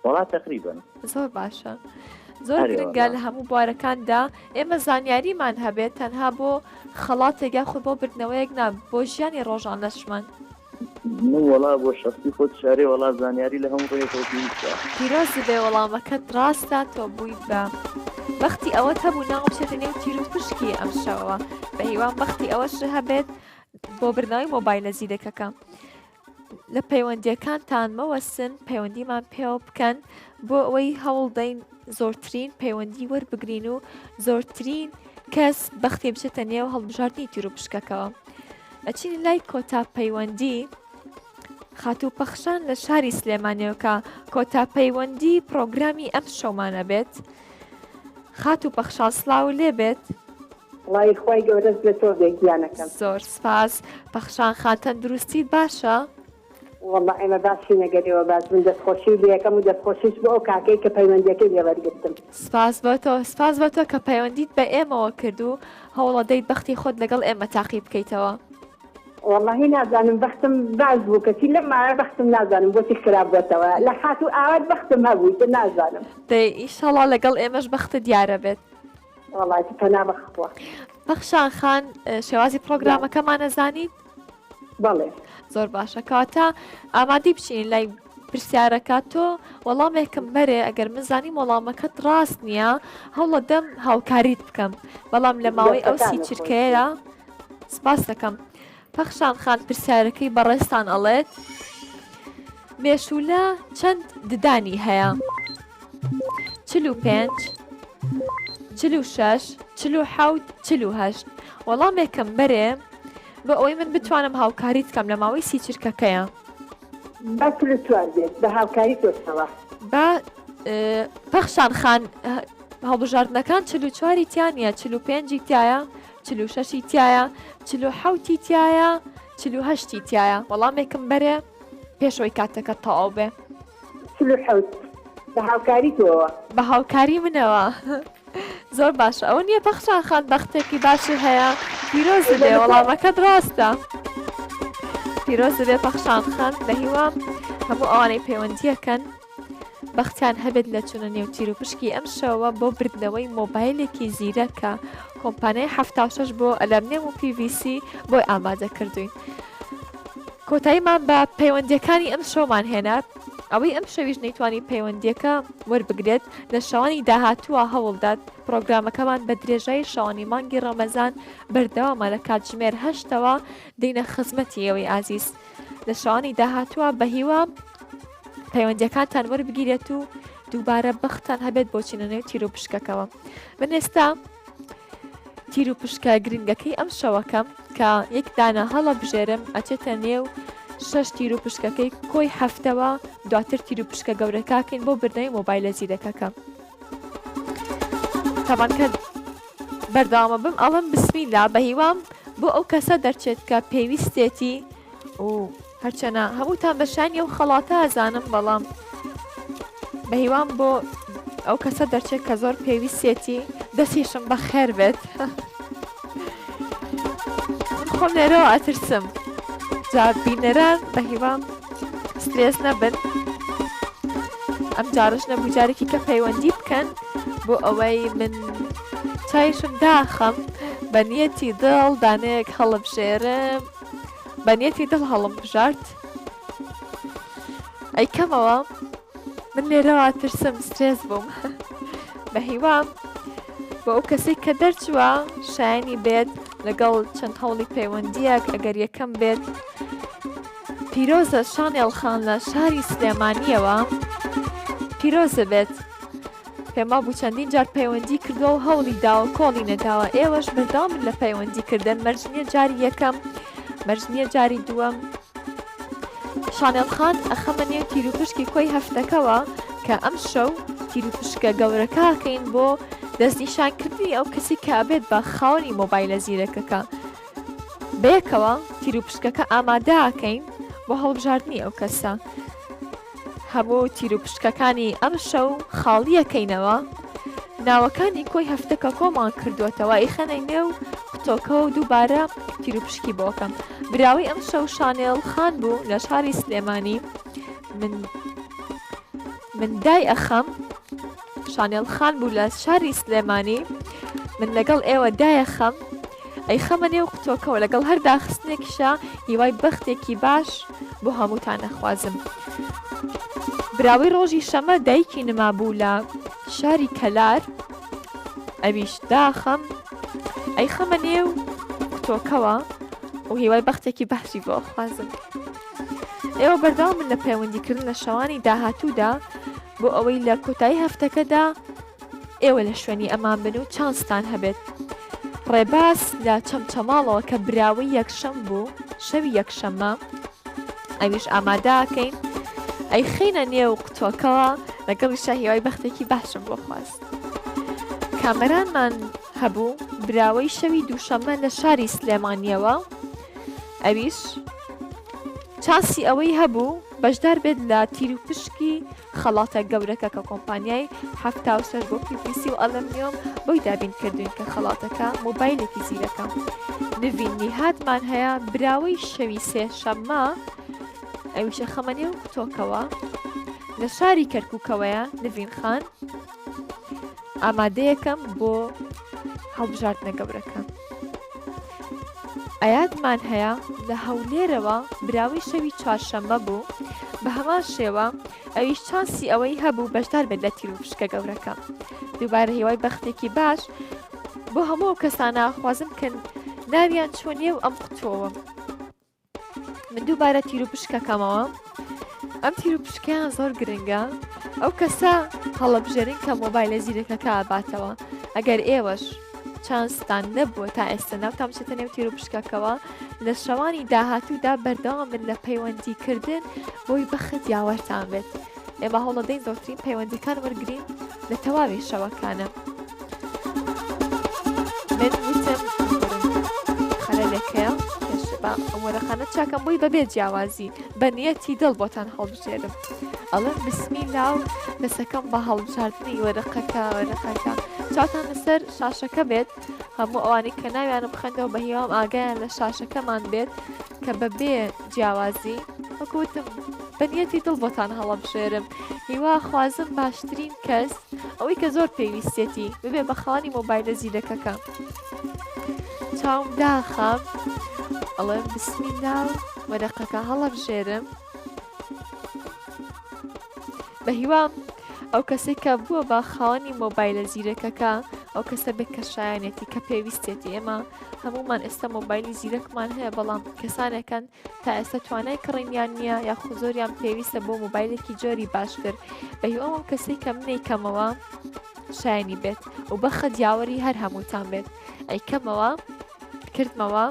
وڵات تقریبن زۆر باشە زۆر هەرێ گرنگە وەڵا. لە هەموو بوارەکاندا ئێمە زانیاریمان هەبێت تەنها بۆ خەڵاتێکا خۆ بۆ بردنەوەیەک نا بۆ ژیانی ڕۆژان لەشمان من وڵا بۆ شخصی خۆت شارێ وڵا زانیاری لە هەموو ڕێکەوە پێویستە پیرۆز بێ وەڵامەکەت ڕاستە تۆ بوویت بە بەختی ئەوەت هەبوو ناو بچێتە نێو تیر و پشکی ئەم شەوە بە هیوان بەختی ئەوەش هەبێت بۆ برنەوەی مۆبایلە زیرەکەکە لە پەیوەندیەکانتان مەوەسن پەیوەندیمان پێوە بکەن بۆ ئەوەی هەوڵ دەین زۆرترین پەیوەندی وەربگرین و زۆرترین کەس بەختی بچێتە نێو هەڵبژاردننی تیر و پشکەکەەوە ئەچین لای کۆتا پەیوەندی خاتوو پەخشان لە شاری سلێمانیەوەکە کۆتا پەیوەندی پرۆگرامی ئەم شەومانە بێت خاتوو پەخشان سلااو لێ بێت وڵی خۆی گەورەست لە تۆ بێگیانەکەم زۆر سپاس پەخشان خاتەن دروستیت باشە وڵ ئێمە باسی نەگەریەوە باز من دەستخۆشی لەکەم و دەستخۆشیش بۆ ئەو کاکەی کە پەیوەندیەکەی لێوەرگرتم سپاس بۆ تۆ کە پەیوەندیت بە ئێمەوە کرد و هەوڵە دەیت بەختی خۆت لەگەڵ ئێمە تاقی بکەیتەوە واللهی نازانم بەختم باز بوو کەسی لەمایە بەختم نازانم بۆچی خراپ بێتەوە لە خات و ئاوات بەختم هەبووی نازانم دەی ئیشەڵا لەگەڵ ئێمەش بەختە دیارە بێت وڵاتی پەنا بەخوا بەخشان خان شێوازی پرۆگرامەکەمانە زانیت بەڵێ زۆر باشە کاتە ئامادەی بچین لای پرسیارەکە تۆ وەڵامێکم بەرێ ئەگەر من زانیم وەڵامەکەت ڕاست نییە هەوڵە دەم هاوکاریت بکەم بەڵام لە ماوەی ئەو سی چرکەیە سپاس دەکەم پەخشان خان پرسیارەکەی بەڕێستان ئەڵێت مێشولە چەند ددانی هەیە 45 46 47 48 وەڵامێکم بەرێ بە ئەوەی من بتوانم هاوکاریت بکەم لە ماوەی سی چرکەکەیە بەکر چوار بێت بە هاوکاری تۆشەوە بە پەخشان خان هەڵبژاردنەکان 44 تیانە 45 تایە 46 تایە 47 تایە 48 تایە وەڵامێکم بەرێ پێشەوەی کاتەکە تەواو بێ 47 بە هاوکاری تۆوە بە هاوکاری منەوە زۆر باشە ئەو نییە پەخشان خان بەختێکی باشی هەیە پیرۆز بێ وەڵامەکەت ڕاستە پیرۆز بێ پەخشان خان بە هیوام هەموو ئەوانەی پەیوەندیەکەن بەختیان هەبێت لە چونە نێو تیر و پشکی ئەم شەوە بۆ بردنەوەی مۆبایلێکی زیرەکە کۆمپانیای 76 بۆ ئەلەمنێم و PVC بۆی ئامادە کردوین کۆتاییمان بە پەیوەندیەکانی ئەم شەومان هێنا ئەوەی ئەم شەویش نەیتوانی پەیوەندیەکە وەربگرێت لە شەوانی داهاتووە هەوڵدات پرۆگرامەکەمان بە درێژایی شەوانی مانگی ڕەمەزان بەردەوامە لە کاتژمێر 8ەوە دەینە خزمەتی ئێوەی ئازیز لە شەوانی داهاتووە بە هیوا پەیوەندیەکانتان وەربگیرێت و دووبارە بەختان هەبێت بۆچینە نێو تیر و پشکەکەوە من ئێستا تیر و پشکە گرنگەکەی ئەم شەوەکەم کە یەک دانە هەڵە بژێرم ئەچێتە نێو 6 تیر و پشکەکەی کۆی هەفتەوە دواتر تیر و پشکە گەورەکەکەین بۆ بردنەوەی مۆبایلە زیرەکەکە تاوانکە بەردەوامە بم ئەڵم بسمیلا بە هیوام بۆ ئەو کەسە دەرچێت کە پێویستێتی و هەرچەنە هەمووتان بەشانی ئەو خەڵاتە ئەزانم بەڵام بە هیوام بۆ ئەو کەسە دەرچێت کە زۆر پێویستێتی دەستیشم بە خێر بێت خۆم لێرەوە ئەترسم جا بینەران بە هیوام سترێس نەبن ئەم جارش نەبوو جارێکی کە پەیوەندی بکەن بۆ ئەوەی من چایشم داخەم بە نیەتی دڵ دانەیەک هەڵبژێرم بە نیەتی دڵ هەڵم بژارد ئەیکەمەوە من لێرەوە ترسم سترێس بووم بە هیوام بۆ ئەو کەسی کە دەرچووە شایانی بێت لەگەڵ چەند هەوڵی پەیوەندیەک ئەگەر یەکەم بێت پیرۆزە شانێڵخان لە شاری سلێمانیەوە پیرۆزە بێت پێما بوو چەندین جار پەیوەندی کردووە و هەوڵی داوە کۆڵی نەداوە ئێوەش بەردەوام لە پەیوەندیکردن مەرجنیە جاری یەکەم مەرجنیە جاری دووەم شانێڵخان ئەخەمە نێو تیر و پشکی کۆی هەفتەکەوە کە ئەم شەو تیر و پشکە گەورەکەکەین بۆ دەستنیشانکردنی ئەو کەسی کە ئەبێت بە خاوەنی مۆبایلە زیرەکەکە بەیەکەوە تیر و پشکەکە ئامادەکەین بۆ هەڵبژاردننی ئەو کەسە هەموو تیرروپشکەکانی ئەم شەو خاڵیەکەینەوە ناوەکانی کۆی هەفتەکە کۆمان کردوێتەوە ئیخەنەی نێو قوتۆکە و دووبارە تیرروپشکی بۆکەم براوی ئەم شەو شانێڵ خان بوو لە شاری سلێمانی من دای ئەخەم شانێڵ خان بوو لە شاری سلێمانی من لەگەڵ ئێوە دایەخەم ئەی خەمە نێو قوتۆکەوە لەگەڵ هەر داخستنێکیشە هیوای بەختێکی باش بۆ هەمووتان نەخوازم براوی ڕۆژی شەمە دایکی نما بوو لە شاری کەلار ئەویش داخەم ئەی خەمە نێو قوتۆکەوە و هیوای بەختێکی باشی بۆ خوازم ئێوە بەرداوام من لە پەیوەندیکردن لە شەوانی داهاتوودا بۆ ئەوەی لە کۆتایی هەفتەکەدا ئێوە لە شوێنی ئەمان بن و چانستان هەبێت ڕێباس لە چەمچەماڵەوە کە براوی یەکشەم بوو شەوی یەکشەمە ئەویش ئامادەکەین ئەی خینە نێو قوتۆکەوە لەگەڵیشە هیوای بەختێکی باشم بۆ خواست کامەرانمان هەبوو براوەی شەوی دووشەمە لە شاری سلێمانیەوە ئەویش چاسی ئەوەی هەبوو بەشدار بێت لە تیرروپشکی خەڵاتە گەورەکە کە کۆمپانیای 76 بۆ PVC و ئەلمنیۆم بۆی دابین کردوین کە خەڵاتەکە مۆبایلێکی زیرەکە نڤینی هاتمان هەیە براوەی شەوی سێشەممە ئەویشە خەمەنێ و قوتۆکەوە لە شاری کەرکووکەوەیە نڤین خان ئامادەیەکەم بۆ هەڵبژاردنە گەورەکە ئايادمان هەیە لە هەولێرەوە براوی شەوی چوارشەممە بوو بە هەمان شێوە ئەویش چانسی ئەوەی هەبوو بەشدار بێت لە تیرروپشکە گەورەکە دووبارە هیوای بەختێکی باش بۆ هەموو کەسانە خوازم کە ناویان چۆنیە و ئەم قوتۆوە من دووبارە تیرروپشکەکەمەوە ئەم تیرروپشکیان زۆر گرنگە ئەو کەسە هەڵەبژێرن کە مۆبایلە زیرەکەکە ئاباتەوە ئەگەر ئێوەش چانستان نەبووە تا ئێستا ناوتان بچێتە نێو تیرروپشکەکەوە لە شەوانی داهاتوودا بەردەوام من لە پەیوەندیکردن بۆی بەخت یاوەرتان بێت ئێمە هەوڵەدەین زۆرترین پەیوەندیەکان وەرگرین لە تەواوی شەوەکانە من وتم خەلەلەکەیە وەرەخانە چاکەم بۆی بەبێ جیاوازی بە نیەتی دڵ بۆتان هەڵبژێرم ئەڵێن بسمیلا و دەسەکەم بە هەڵبژاردننی وەرەقەکە چاتان لەسەر شاشەکە بێت هەموو ئەوانی کە ناویانم بخەندەوە بە هیوام ئاگایان لە شاشەکەمان بێت کە بەبێ جیاوازی وەکوتم بەنیەتی دڵ بۆتان هەڵەبژێرم هیوا خوازم باشترین کەس ئەوەی کە زۆر پێویستێتی ببێ بە خاڵی مۆبایلە زیرەکەکە چاوم داخەم ئەڵێ بسمیلا و وەرەقەکە هەڵەبژێرم بە هیوام ئەو کەسێک کە بووە بە خاوەنی مۆبایلە زیرەکەکە ئەو کەسە بێت کە شایەنێتی کە پێویستێتی ئێمە هەمومان ئێستا مۆبایلی زیرەکمان هەیە بەڵام کەسانێکن تا ئێستا توانای کڕینیان نییە یاخو زۆریان پێویستە بۆ مۆبایلێکی جۆری باشتر بە هیوام ئەو کەسێک کە منێکەمەوە شایانی بێت و بەخە دیاوەری هەر هەمووتان بێت ئەیکەمەوە کردمەوە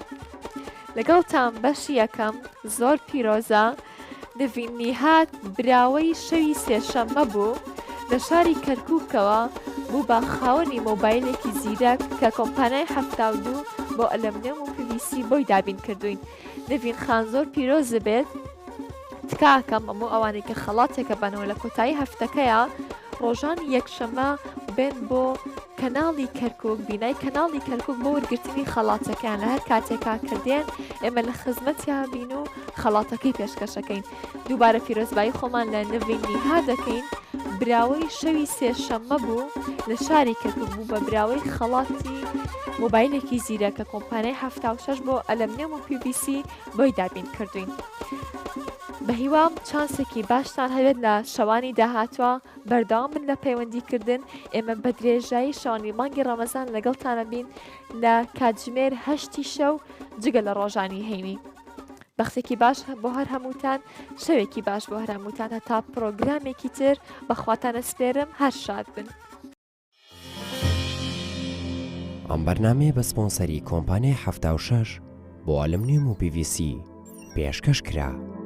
لەگەڵتان بەشی یەکەم زۆر پیرۆزە نڤینی هات براوەی شەوی سێشەممە بوو لە شاری کەرکووکەوە بوو بە خاوەنی مۆبایلێکی زیرەک کە کۆمپانیای 72 بۆ ئەلمنیۆم و PVC بۆی دابین کردوین نڤین خان زۆر پیرۆزە بێت تکاکەم هەموو ئەوانەی کە خەڵاتێکە بنەوە لە کۆتایی هەفتەکەیە ڕۆژانی یەکشەمە بێن بۆ کەناڵی کەرکووک بینای کەناڵی کەرکووک بۆ وەرگرتنی خەڵاتەکەیان لە هەر کاتێکا کردێن ئێمە لە خزمەتیان بین و خەڵاتەکەی پێشکەشەکەین دووبارە پیرۆزبایی خۆمان لە نڤینی ها دەکەین براوەی شەوی سێشەممە بوو لە شاری کەرکووک بوو بە براوەی خەڵاتی مۆبایلێکی زیرە کە کۆمپانیای 76 بۆ ئەلمنیۆم و PVC بۆی دابین کردوین بە هیوام چانسێکی باشتان هەبێت لە شەوانی داهاتوە بەردەوام من لە پەیوەندیکردن ئێمە بە درێژایی شەوانی مانگی ڕەمەزان لەگەڵتانە بین لە کاتژمێر 8 شەو جگە لە ڕۆژانی هەینی بەختێکی باش بۆ هەر هەمووتان شەوێکی باش بۆ هەر هەمووتان هەتا پرۆگرامێکی تر بەخواتانە سپێرم هەر شاد بن ئەم بەرنامەیە بە سپۆنسەری کۆمپانیای 76 بۆ ئەلمنیۆم و PVC پێشکەش کرا.